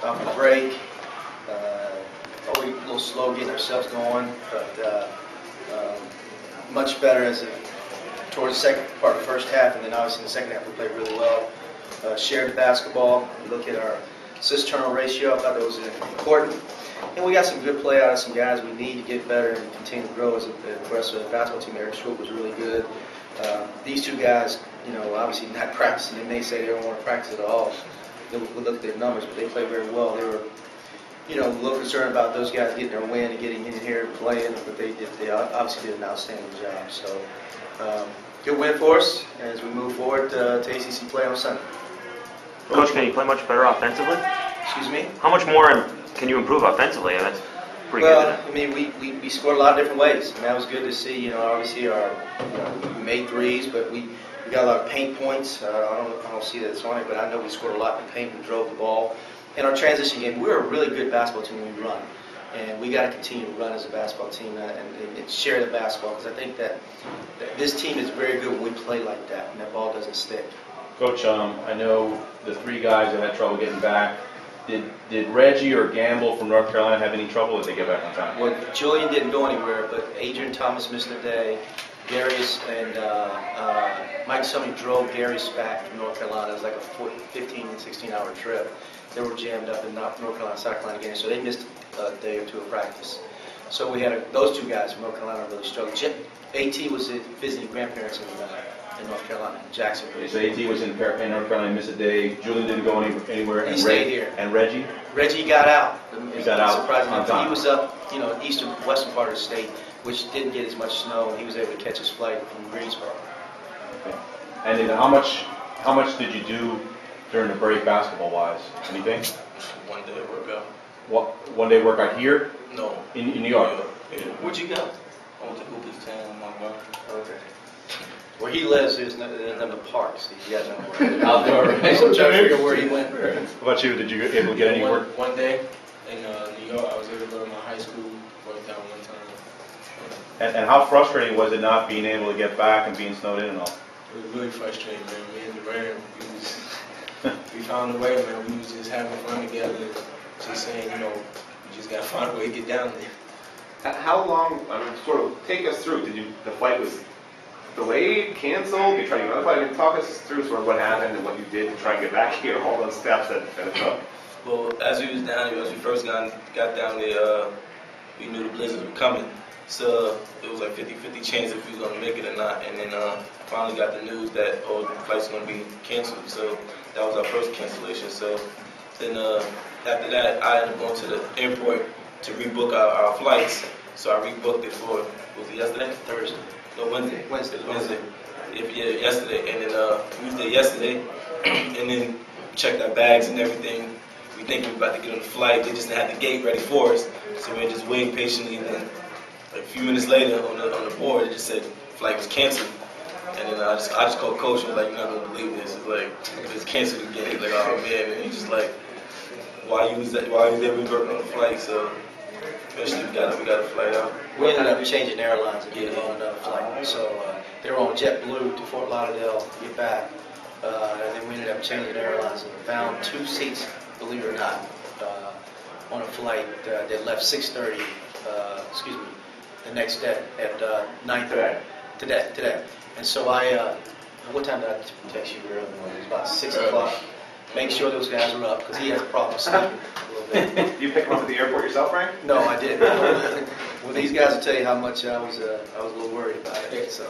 off the break. Always a little slow getting ourselves going, but much better towards the second part of the first half, and then obviously in the second half we played really well. Shared the basketball. We look at our assist-turnover ratio. I thought that was important. And we got some good play out of some guys we need to get better and continue to grow as a progressive basketball team. Eric Schwartz was really good. These two guys, obviously not practicing. They may say they don't want to practice at all. We'll look at their numbers, but they played very well. They were, a little concerned about those guys getting their win and getting in here and playing, but they obviously did an outstanding job. So, good win for us as we move forward to ACC play on Sunday. Coach, can you play much better offensively? Excuse me? How much more can you improve offensively? That's pretty good. Well, I mean, we scored a lot of different ways, and that was good to see. Obviously we made threes, but we got a lot of paint points. I don't see that it's on it, but I know we scored a lot in paint and drove the ball. In our transition game, we're a really good basketball team when we run, and we got to continue to run as a basketball team and share the basketball, because I think that this team is very good when we play like that, and that ball doesn't stick. Coach, I know the three guys that had trouble getting back. Did Reggie or Gamble from North Carolina have any trouble? Or did they get back on time? Well, Julian didn't go anywhere, but Adrian Thomas missed a day. Darius and Mike Summy drove Darius back from North Carolina. It was like a 15 and 16-hour trip. They were jammed up in North Carolina, South Carolina game, so they missed a day or two of practice. So we had those two guys from North Carolina really struggled. AT was visiting grandparents in North Carolina, Jacksonville. So AT was in North Carolina, missed a day. Julian didn't go anywhere. He stayed here. And Reggie? Reggie got out. He got out. Surprisingly, he was up, western part of the state, which didn't get as much snow, and he was able to catch his flight from Greensboro. Okay. And then how much did you do during the break, basketball-wise? Anything? One day workout. What? One day workout here? No. In New York? Yeah. Where'd you go? I went to Hoopers Town, Montgomery. Okay. Where he lives, there's none of the parks. He got nowhere. Outdoor, right? So I'm trying to figure where he went. What about you? Did you able to get any work? One day in New York, I was able to go to my high school, worked out one time. And how frustrating was it not being able to get back and being snowed in and all? It was really frustrating, man. Me and Durand, we found a way, man. We was just having fun together, just saying, we just got to find a way to get down there. How long, sort of take us through, the flight was delayed, canceled, you tried to get another flight? Talk us through sort of what happened and what you did to try and get back here, all those steps that it took. Well, as we was down here, as we first got down there, we knew the blizzards were coming. So it was like 50-50 chance if we was going to make it or not. And then finally got the news that, the flight's going to be canceled. So that was our first cancellation. So then after that, I ended up going to the airport to rebook our flights. So I rebooked it for, was it yesterday? Thursday. No, Wednesday. Wednesday. Yeah, yesterday. And then we was there yesterday, and then checked our bags and everything. We think we were about to get on the flight. They just had the gate ready for us. So we were just waiting patiently. And then a few minutes later on the board, it just said flight was canceled. And then I just called coach and was like, you're not gonna believe this. It's like, it's canceled again. He's like, oh man. And he's just like, why you there? We working on the flight? So eventually we got a flight out. We ended up changing airlines and getting on another flight. So they were on JetBlue to Fort Lauderdale to get back. And then we ended up changing airlines and found 2 seats, believe it or not, on a flight that left 6:30, the next day at 9:30. Today. And so what time did I text you earlier? It was about 6 o'clock. Make sure those guys are up, because he has a problem sleeping a little bit. You pick them up at the airport yourself, Frank? No, I didn't. Well, these guys will tell you how much I was a little worried about it. So,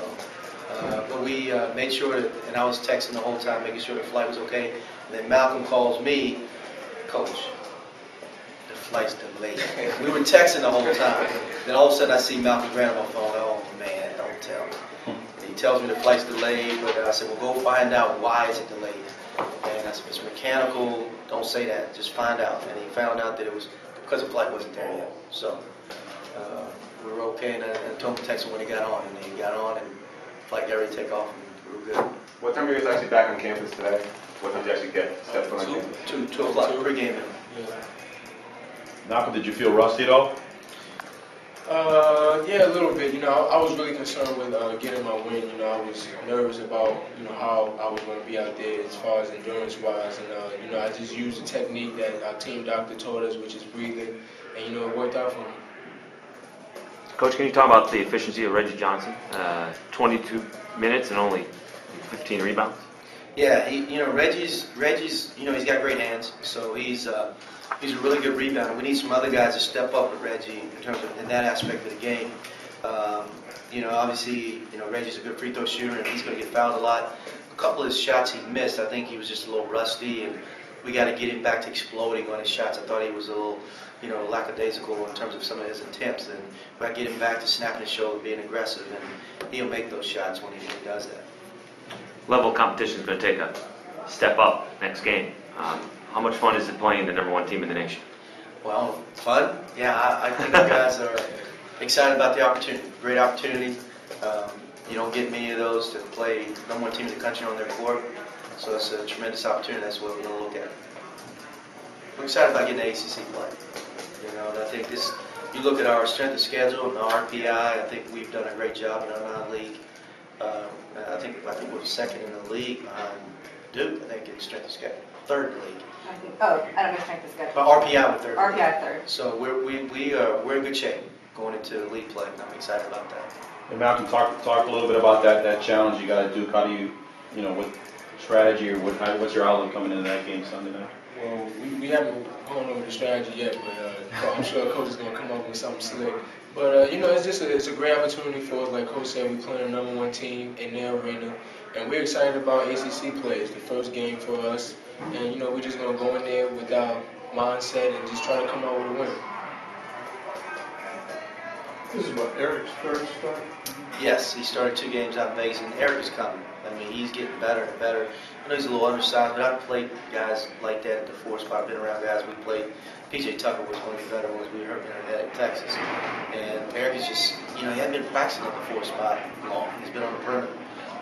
but we made sure that, and I was texting the whole time, making sure the flight was okay. And then Malcolm calls me, Coach, the flight's delayed. We were texting the whole time. Then all of a sudden I see Malcolm Grant on my phone. Oh man, don't tell me. And he tells me the flight's delayed, but I said, well, go find out why is it delayed. And I said, it's mechanical, don't say that, just find out. And he found out that it was because the flight wasn't there yet. So we were okay, and I told him to text him when he got on, and he got on, and the flight got ready to take off, and we were good. What time are you guys actually back on campus today? What time did you actually get stepped on campus? 2 o'clock, pregame. Malcolm, did you feel rusty at all? Yeah, a little bit. I was really concerned with getting my win. I was nervous about, how I was going to be out there as far as endurance-wise. And, I just used the technique that our team doctor taught us, which is breathing. And, it worked out for me. Coach, can you talk about the efficiency of Reggie Johnson? 22 minutes and only 15 rebounds. Yeah, Reggie's, he's got great hands, so he's a really good rebounder. We need some other guys to step up with Reggie in that aspect of the game. Obviously, Reggie's a good free throw shooter, and he's going to get fouled a lot. A couple of his shots he missed, I think he was just a little rusty, and we got to get him back to exploding on his shots. I thought he was a little, lackadaisical in terms of some of his attempts, and we got to get him back to snapping his shoulder, being aggressive, and he'll make those shots when he does that. Level of competition is going to take a step up next game. How much fun is it playing the #1 team in the nation? Well, fun? Yeah, I think the guys are excited about the opportunity. Great opportunity. You don't get many of those to play #1 team in the country on their court, so it's a tremendous opportunity. That's what we're going to look at. We're excited about getting the ACC play. And I think you look at our strength of schedule and our RPI, I think we've done a great job in our non-league. I think we're second in the league behind Duke, I think, in strength of schedule. Third in the league. I don't know strength of schedule. But RPI we're third. RPI third. So we're in good shape going into league play, and I'm excited about that. And Malcolm, talk a little bit about that challenge you got to do. How do you, what strategy or what's your outlook coming into that game Sunday night? Well, we haven't gone over the strategy yet, but I'm sure Coach is going to come up with something slick. But, it's a great opportunity for us. Like Coach said, we're playing a #1 team in their arena. And we're excited about ACC play. It's the first game for us. And, we're just going to go in there with our mindset and just try to come out with a win. This is what, Eric's first start? Yes, he started 2 games out in Vegas, and Eric is coming. I mean, he's getting better and better. I know he's a little undersized, but I've played guys like that at the 4 spot. I've been around guys we played. P.J. Tucker was one of the better ones we heard in Texas. And Eric is just, he hadn't been practicing at the 4 spot long. He's been on the perimeter.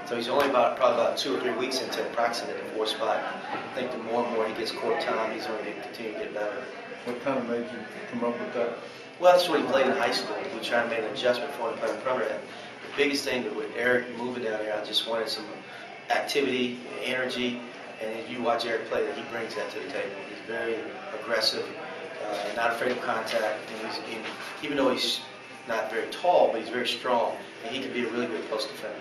So he's only probably about 2 or 3 weeks into practicing at the 4 spot. I think the more and more he gets court time, he's going to continue to get better. What kind of made you come up with that? Well, that's what he played in high school. We tried to make an adjustment for him to play on the perimeter. And the biggest thing with Eric moving down there, I just wanted some activity, energy, and if you watch Eric play, he brings that to the table. He's very aggressive, not afraid of contact, and even though he's not very tall, but he's very strong, and he can be a really good post defender.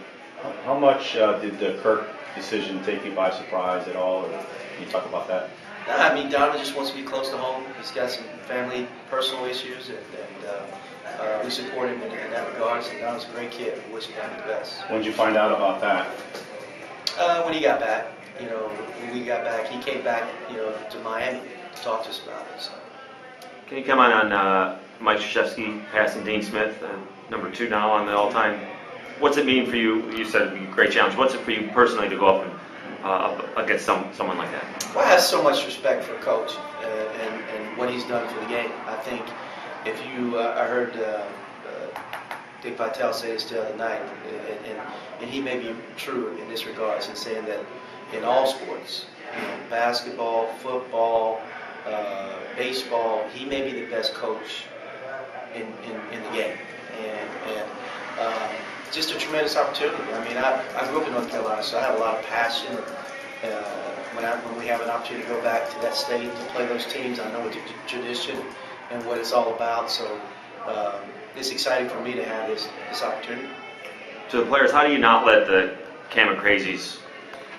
How much did the Kirk decision take you by surprise at all, or can you talk about that? I mean, Donovan just wants to be close to home. He's got some family, personal issues, and we support him in that regard. And Donovan's a great kid. We wish him the best. When did you find out about that? When he got back, when we got back, he came back, to Miami to talk to us about it. So. Can you comment on Mike Krzyzewski passing Dean Smith, #2 now on the all-time? What's it mean for you? You said it'd be a great challenge. What's it for you personally to go up and up against someone like that? Well, I have so much respect for Coach and what he's done for the game. I think if you, I heard Dick Vitale say this the other night, and he may be true in this regards in saying that in all sports, basketball, football, baseball, he may be the best coach in the game. And just a tremendous opportunity. I mean, I grew up in North Carolina, so I have a lot of passion. When we have an opportunity to go back to that state to play those teams, I know the tradition and what it's all about. So it's exciting for me to have this opportunity. To the players, how do you not let the camera crazies?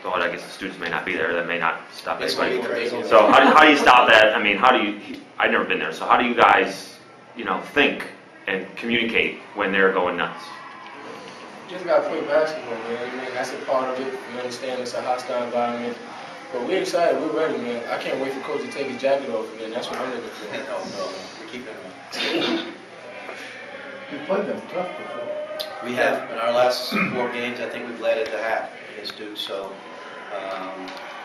So I guess the students may not be there. That may not stop It's going to anybody. be crazy. So how do you stop that? I mean, I've never been there. So how do you guys, think and communicate when they're going nuts? Just got to play basketball, man. I mean, that's a part of it. We understand it's a hostile environment. But we're excited. We're ready, man. I can't wait for Coach to take his jacket off again. That's what I'm looking for. No, we're keeping it. You played them tough before. We have, in our last 4 games, I think we've led at the half against Duke. So,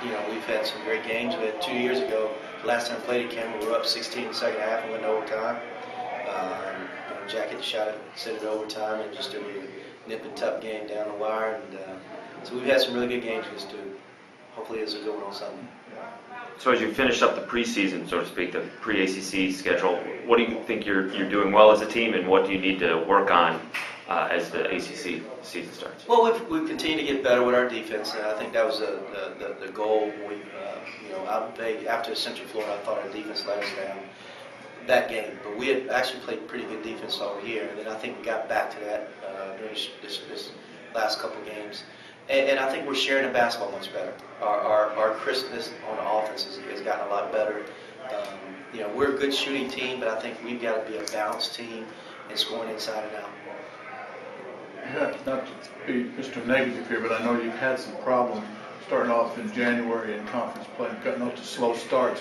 we've had some great games. We had 2 years ago, the last time we played at Cameron, we were up 16 in the second half and went to overtime. Jack hit the shot, sent it overtime, and just a nip and tuck game down the wire. And so we've had some really good games against Duke. Hopefully it's a good one on Sunday. So as you finish up the preseason, so to speak, the pre-ACC schedule, what do you think you're doing well as a team, and what do you need to work on as the ACC season starts? Well, we've continued to get better with our defense, and I think that was the goal. We, out in after Central Florida, I thought our defense let us down that game, but we had actually played pretty good defense over here, and then I think we got back to that during this last couple games. And I think we're sharing the basketball much better. Our crispness on the offense has gotten a lot better. We're a good shooting team, but I think we've got to be a balanced team and scoring inside and out. Yeah, not to be Mr. Negative here, but I know you've had some problems starting off in January in conference play, cutting off to slow starts.